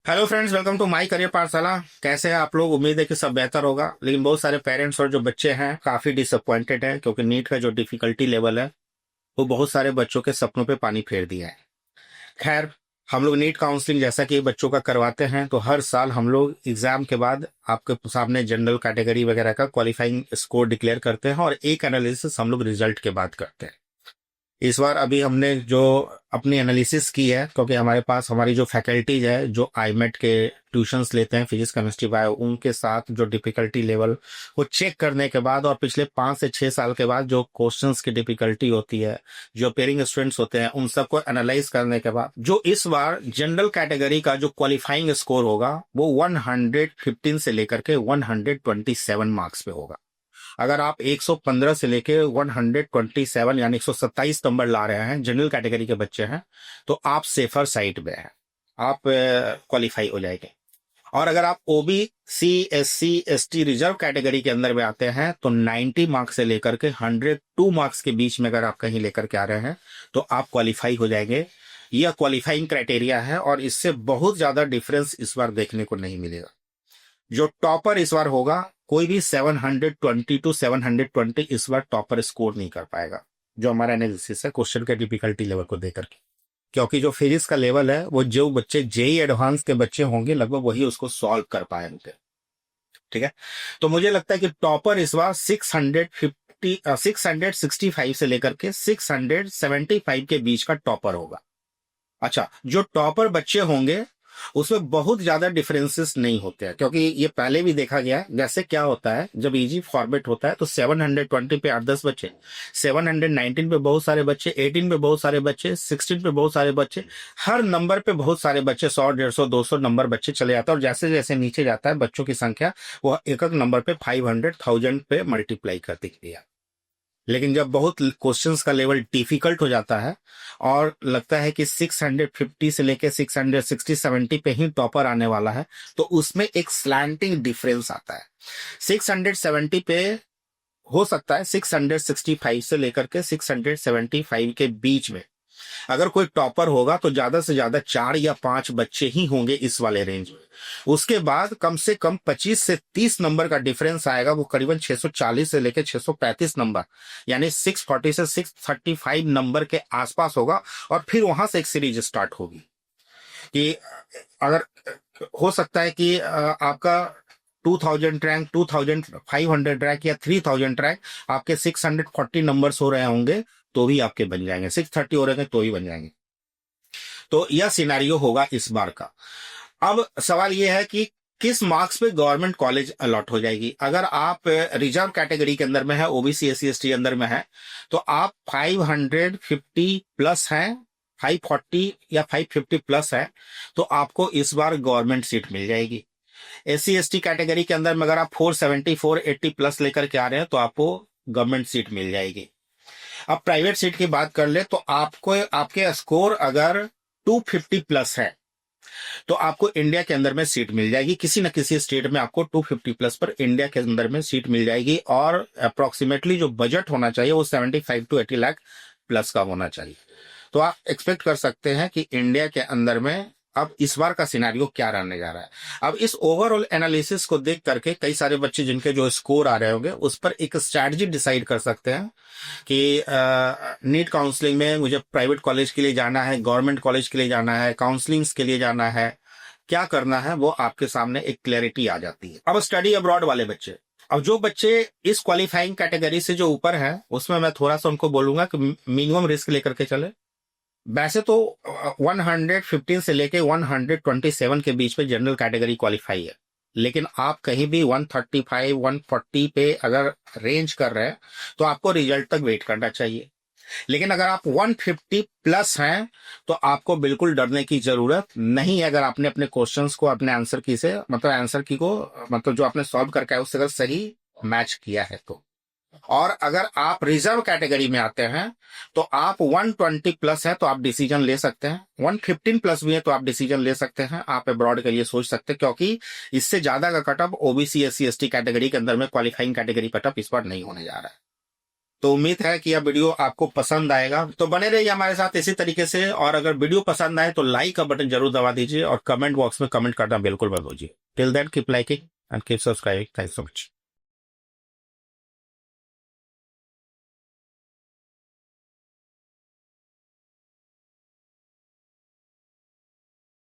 Hello friends, welcome to my career Pathshala. कैसे हैं आप लोग? उम्मीद है कि सब बेहतर होगा। लेकिन बहुत सारे पेरेंट्स और जो बच्चे हैं काफी डिसअपॉइंटेड हैं, क्योंकि नीट का जो डिफिकल्टी लेवल है वो बहुत सारे बच्चों के सपनों पे पानी फेर दिया है। खैर, हम लोग नीट काउंसलिंग जैसा कि बच्चों का करवाते हैं, तो हर साल हम लोग एग्जाम के बाद आपके सामने जनरल कैटेगरी वगैरह का क्वालिफाइंग स्कोर डिक्लेयर करते हैं और एक एनालिसिस हम लोग रिजल्ट के बाद करते हैं। इस बार अभी हमने जो अपनी एनालिसिस की है, क्योंकि हमारे पास हमारी जो फैकल्टीज है जो आईमेट के ट्यूशंस लेते हैं फिजिक्स केमिस्ट्री बायो, उनके साथ जो डिफिकल्टी लेवल वो चेक करने के बाद और पिछले 5 से 6 साल के बाद जो क्वेश्चंस की डिफिकल्टी होती है, जो अपेयरिंग स्टूडेंट्स होते हैं, उन सबको एनालाइज करने के बाद जो इस बार जनरल कैटेगरी का जो क्वालिफाइंग स्कोर होगा वो 115 से लेकर के 127 मार्क्स पे होगा। अगर आप 115 से लेके 127 यानी 127 नंबर ला रहे हैं, जनरल कैटेगरी के बच्चे हैं, तो आप सेफर साइड में हैं, आप क्वालिफाई हो जाएंगे। और अगर आप OBC SC ST reserve category के अंदर में आते हैं तो 90 मार्क्स से लेकर के 102 मार्क्स के बीच में अगर आप कहीं लेकर के आ रहे हैं तो आप क्वालिफाई हो जाएंगे। यह क्वालिफाइंग क्राइटेरिया है और इससे बहुत ज्यादा डिफरेंस इस बार देखने को नहीं मिलेगा। जो टॉपर इस बार होगा, कोई भी 720 टू 720 इस बार टॉपर स्कोर नहीं कर पाएगा, जो हमारा एनालिसिस है क्वेश्चन के डिफिकल्टी लेवल को देकर के। क्योंकि जो फिजिक्स का लेवल है वो जो बच्चे जेई एडवांस के बच्चे होंगे लगभग वही उसको सॉल्व कर पाएंगे। ठीक है, तो मुझे लगता है कि टॉपर इस बार 665 से लेकर के 675 के बीच का टॉपर होगा। अच्छा, जो टॉपर बच्चे होंगे उसमें बहुत ज्यादा डिफरेंसेस नहीं होते हैं, क्योंकि ये पहले भी देखा गया है। जैसे क्या होता है, जब इजी फॉर्मेट होता है तो 720 पे 8-10 बच्चे, 719 पे बहुत सारे बच्चे, 18 पे बहुत सारे बच्चे, 16 पे बहुत सारे बच्चे, हर नंबर पे बहुत सारे बच्चे, 100 150 200 नंबर बच्चे चले जाते हैं। और जैसे जैसे नीचे जाता है बच्चों की संख्या वो एक एक नंबर पे 500,000 पे मल्टीप्लाई करती है। लेकिन जब बहुत क्वेश्चंस का लेवल डिफिकल्ट हो जाता है और लगता है कि 650 से लेके 660-70 पे ही टॉपर आने वाला है, तो उसमें एक स्लैंटिंग डिफरेंस आता है। 670 पे हो सकता है 665 से लेकर के 675 के बीच में अगर कोई टॉपर होगा तो ज्यादा से ज्यादा 4 या 5 बच्चे ही होंगे इस वाले रेंज में। उसके बाद कम से कम 25 से 30 नंबर का डिफरेंस आएगा, वो करीबन 640 से लेकर 635 नंबर यानी 640 से 635 नंबर के आसपास होगा। और फिर वहां से एक सीरीज स्टार्ट होगी कि अगर हो सकता है कि आपका 2000 रैंक, 2500 रैंक या 3000 रैंक आपके 640 नंबर्स हो रहे होंगे तो भी आपके बन जाएंगे, 630 हो रहे हैं तो ही बन जाएंगे। तो यह सिनेरियो होगा इस बार का। अब सवाल यह है कि किस मार्क्स पे गवर्नमेंट कॉलेज अलॉट हो जाएगी। अगर आप रिजर्व कैटेगरी के अंदर में है, ओबीसी एससी एसटी अंदर में है, तो आप 550 प्लस हैं, 540 या 550 प्लस है, तो आपको इस बार गवर्नमेंट सीट मिल जाएगी। एससी एसटी कैटेगरी के अंदर में अगर आप 470 480 प्लस लेकर के आ रहे हैं तो आपको गवर्नमेंट सीट मिल जाएगी। अब प्राइवेट सीट की बात कर ले तो आपको आपके स्कोर अगर 250 प्लस है तो आपको इंडिया के अंदर में सीट मिल जाएगी। किसी न किसी स्टेट में आपको 250 प्लस पर इंडिया के अंदर में सीट मिल जाएगी। और अप्रोक्सीमेटली जो बजट होना चाहिए वो 75 to 80 लाख प्लस का होना चाहिए। तो आप एक्सपेक्ट कर सकते हैं कि इंडिया के अंदर में अब इस बार का सिनेरियो क्या रहने जा रहा है। अब इस ओवरऑल एनालिसिस को देख करके कई सारे बच्चे जिनके जो स्कोर आ रहे होंगे उस पर एक स्ट्रैटेजी डिसाइड कर सकते हैं कि नीट काउंसलिंग में मुझे प्राइवेट कॉलेज के लिए जाना है, गवर्नमेंट कॉलेज के लिए जाना है, काउंसलिंग्स के लिए जाना है, क्या करना है वो आपके सामने एक क्लैरिटी आ जाती है। अब स्टडी अब्रॉड वाले बच्चे, अब जो बच्चे इस क्वालिफाइंग कैटेगरी से जो ऊपर है उसमें मैं थोड़ा सा उनको बोलूंगा कि मिनिमम रिस्क लेकर के चले। वैसे तो 115 से लेके 127 के बीच में जनरल कैटेगरी क्वालिफाई है, लेकिन आप कहीं भी 135 140 पे अगर रेंज कर रहे हैं तो आपको रिजल्ट तक वेट करना चाहिए। लेकिन अगर आप 150 प्लस हैं तो आपको बिल्कुल डरने की जरूरत नहीं है। अगर आपने अपने क्वेश्चंस को अपने आंसर की से मतलब आंसर की को मतलब जो आपने सॉल्व करके है उससे अगर सही मैच किया है तो। और अगर आप रिजर्व कैटेगरी में आते हैं तो आप 120 प्लस है तो आप डिसीजन ले सकते हैं, 115 प्लस भी है तो आप डिसीजन ले सकते हैं, आप अब्रॉड के लिए सोच सकते हैं, क्योंकि इससे ज्यादा का cutoff OBC SC ST category के अंदर में क्वालिफाइंग कैटेगरी कटअप इस बार नहीं होने जा रहा है। तो उम्मीद है कि यह वीडियो आपको पसंद आएगा, तो बने रहिए हमारे साथ इसी तरीके से। और अगर वीडियो पसंद आए तो लाइक का बटन जरूर दबा दीजिए और कमेंट बॉक्स में कमेंट करना बिल्कुल मत भूलिए। Till then keep liking and keep subscribing. Thanks so much.